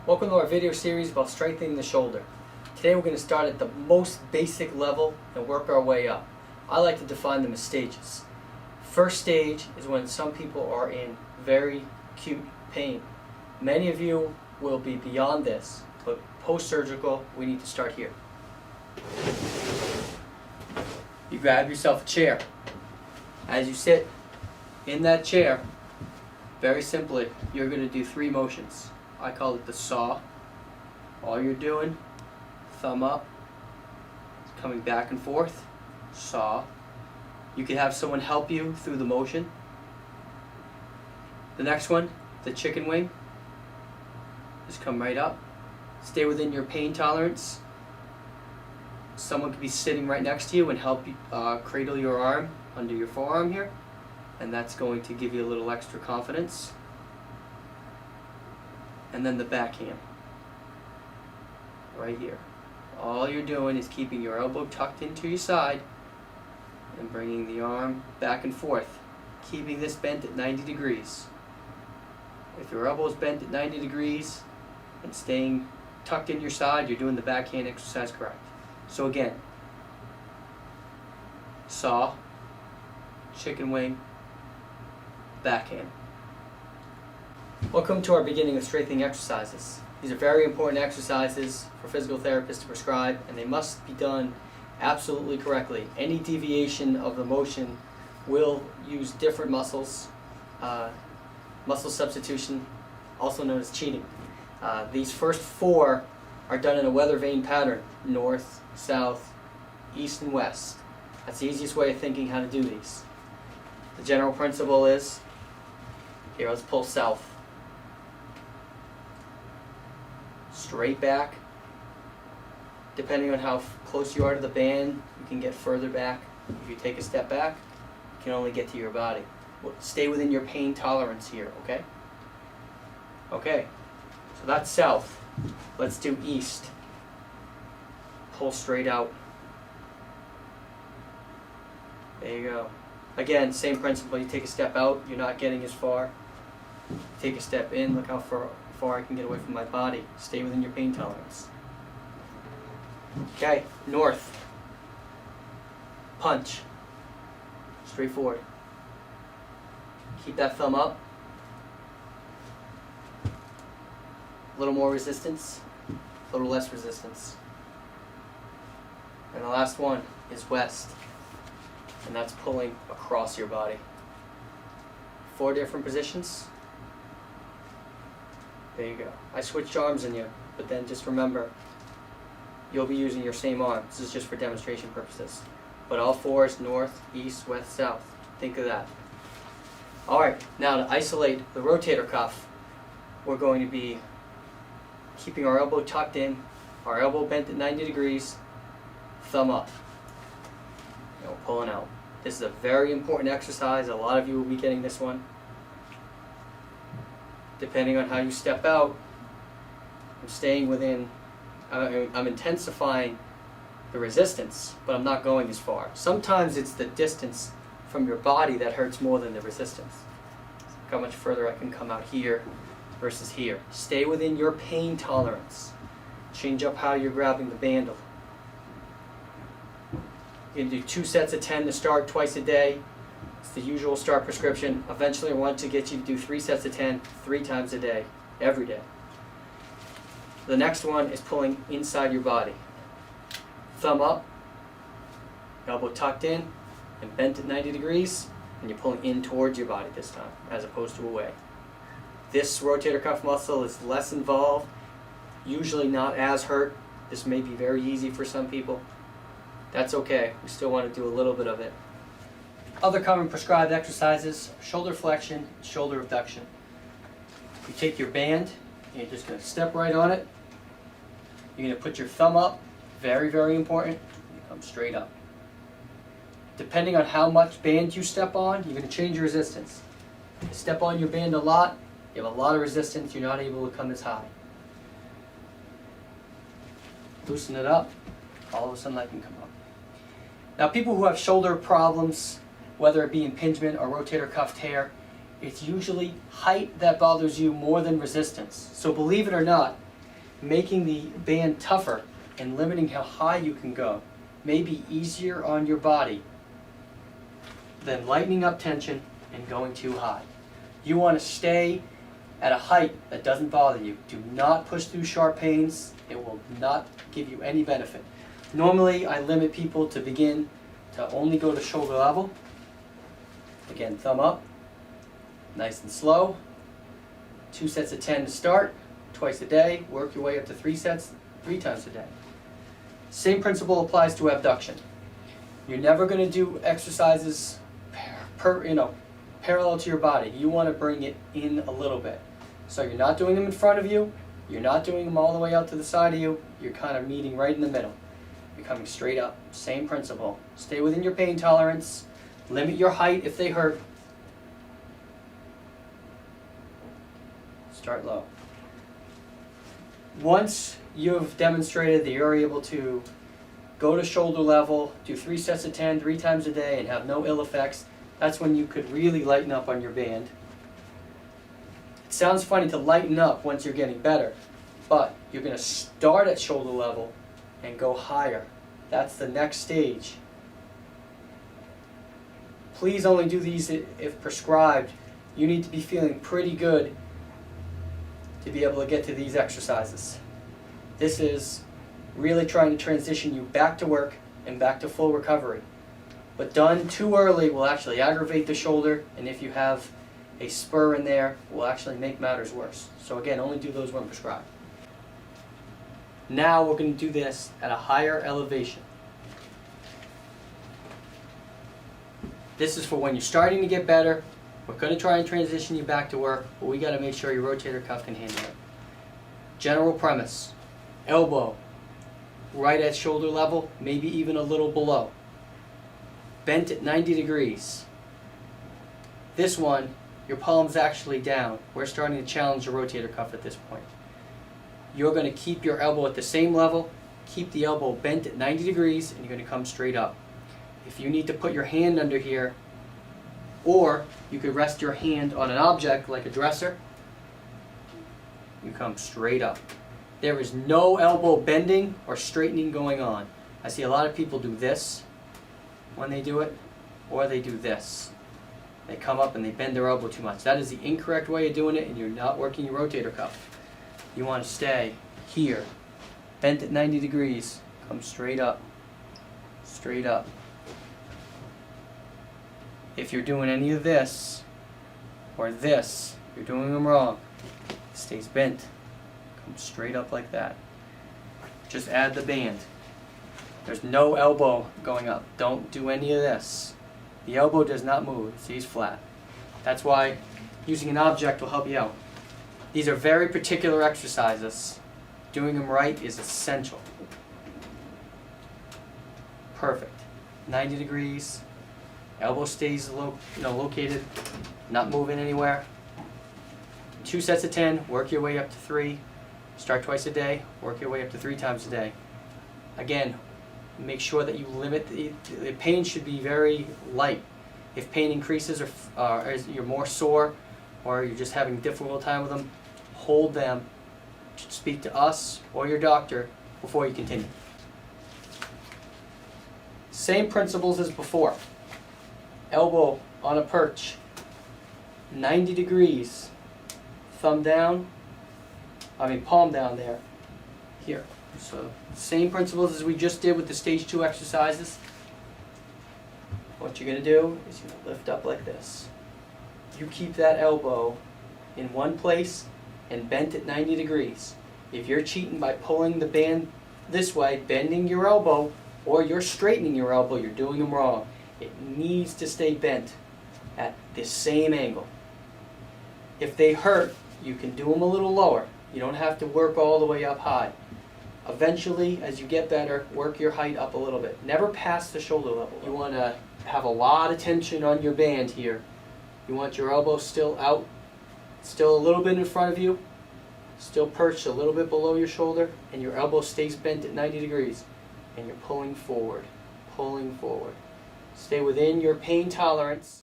Welcome to our video series about strengthening the shoulder. Today we're going to start at the most basic level and work our way up. I like to define them as stages. First stage is when some people are in very acute pain. Many of you will be beyond this, but post-surgical, we need to start here. You grab yourself a chair. As you sit in that chair, very simply, you're going to do 3 motions. I call it the saw. All you're doing, thumb up, coming back and forth, saw. You can have someone help you through the motion. The next one, the chicken wing. Just come right up. Stay within your pain tolerance. Someone could be sitting right next to you and help you cradle your arm under your forearm here, and that's going to give you a little extra confidence. And then the backhand, right here. All you're doing is keeping your elbow tucked into your side and bringing the arm back and forth, keeping this bent at 90 degrees. If your elbow is bent at 90 degrees and staying tucked in your side, you're doing the backhand exercise correct. So again, saw, chicken wing, backhand. Welcome to our beginning of strengthening exercises. These are very important exercises for physical therapists to prescribe, and they must be done absolutely correctly. Any deviation of the motion will use different muscles. Muscle substitution, also known as cheating. These first 4 are done in a weather vane pattern: north, south, east, and west. That's the easiest way of thinking how to do these. The general principle is, here, let's pull south. Straight back. Depending on how close you are to the band, you can get further back. If you take a step back, you can only get to your body. Stay within your pain tolerance here, okay? Okay, so that's south. Let's do east. Pull straight out. There you go. Again, same principle. You take a step out, you're not getting as far. Take a step in, look how far I can get away from my body. Stay within your pain tolerance. Okay, north. Punch. Straightforward. Keep that thumb up. A little more resistance, a little less resistance. And the last one is west, and that's pulling across your body. 4 different positions. There you go. I switched arms in you, but then just remember, you'll be using your same arm. This is just for demonstration purposes. But all 4 is north, east, west, south. Think of that. Alright, now to isolate the rotator cuff, we're going to be keeping our elbow tucked in, our elbow bent at 90 degrees, thumb up. And we're pulling out. This is a very important exercise. A lot of you will be getting this one. Depending on how you step out, I'm staying within, I'm intensifying the resistance, but I'm not going as far. Sometimes it's the distance from your body that hurts more than the resistance. Look how much further I can come out here versus here. Stay within your pain tolerance. Change up how you're grabbing the bandle. You can do 2 sets of 10 to start, twice a day. It's the usual start prescription. Eventually I want to get you to do 3 sets of 10, 3 times a day, every day. The next one is pulling inside your body. Thumb up, elbow tucked in and bent at 90 degrees, and you're pulling in towards your body this time, as opposed to away. This rotator cuff muscle is less involved, usually not as hurt. This may be very easy for some people. That's okay. We still want to do a little bit of it. Other common prescribed exercises: shoulder flexion, shoulder abduction. You take your band, and you're just going to step right on it. You're going to put your thumb up, very, very important. You come straight up. Depending on how much band you step on, you're going to change your resistance. You step on your band a lot, you have a lot of resistance, you're not able to come as high. Loosen it up, all of a sudden I can come up. Now, people who have shoulder problems, whether it be impingement or rotator cuff tear, it's usually height that bothers you more than resistance. So believe it or not, making the band tougher and limiting how high you can go may be easier on your body than lightening up tension and going too high. You want to stay at a height that doesn't bother you. Do not push through sharp pains. It will not give you any benefit. Normally, I limit people to begin to only go to shoulder level. Again, thumb up, nice and slow. 2 sets of 10 to start, twice a day. Work your way up to 3 sets, 3 times a day. Same principle applies to abduction. You're never going to do exercises parallel to your body. You want to bring it in a little bit. So you're not doing them in front of you. You're not doing them all the way out to the side of you. You're kind of meeting right in the middle. You're coming straight up. Same principle. Stay within your pain tolerance. Limit your height if they hurt. Start low. Once you've demonstrated that you're able to go to shoulder level, do 3 sets of 10 3 times a day and have no ill effects, that's when you could really lighten up on your band. It sounds funny to lighten up once you're getting better, but you're going to start at shoulder level and go higher. That's the next stage. Please only do these if prescribed. You need to be feeling pretty good to be able to get to these exercises. This is really trying to transition you back to work and back to full recovery. But done too early will actually aggravate the shoulder, and if you have a spur in there, will actually make matters worse. So again, only do those when prescribed. Now we're going to do this at a higher elevation. This is for when you're starting to get better. We're going to try and transition you back to work, but we got to make sure your rotator cuff can handle it. General premise: elbow right at shoulder level, maybe even a little below. Bent at 90 degrees. This one, your palm's actually down. We're starting to challenge the rotator cuff at this point. You're going to keep your elbow at the same level, keep the elbow bent at 90 degrees, and you're going to come straight up. If you need to put your hand under here, or you could rest your hand on an object like a dresser, you come straight up. There is no elbow bending or straightening going on. I see a lot of people do this when they do it, or they do this. They come up and they bend their elbow too much. That is the incorrect way of doing it, and you're not working your rotator cuff. You want to stay here, bent at 90 degrees, come straight up, straight up. If you're doing any of this, or this, you're doing them wrong. It stays bent, come straight up like that. Just add the band. There's no elbow going up. Don't do any of this. The elbow does not move. It stays flat. That's why using an object will help you out. These are very particular exercises. Doing them right is essential. Perfect. 90 degrees. Elbow stays located, not moving anywhere. 2 sets of 10. Work your way up to 3. Start twice a day. Work your way up to 3 times a day. Again, make sure that you limit the pain should be very light. If pain increases or you're more sore or you're just having a difficult time with them, hold them. Speak to us or your doctor before you continue. Same principles as before. Elbow on a perch, 90 degrees, palm down there, here. So same principles as we just did with the stage 2 exercises. What you're going to do is you're going to lift up like this. You keep that elbow in one place and bent at 90 degrees. If you're cheating by pulling the band this way, bending your elbow, or you're straightening your elbow, you're doing them wrong. It needs to stay bent at the same angle. If they hurt, you can do them a little lower. You don't have to work all the way up high. Eventually, as you get better, work your height up a little bit. Never past the shoulder level. You want to have a lot of tension on your band here. You want your elbow still out, still a little bit in front of you, still perched a little bit below your shoulder, and your elbow stays bent at 90 degrees. And you're pulling forward, pulling forward. Stay within your pain tolerance.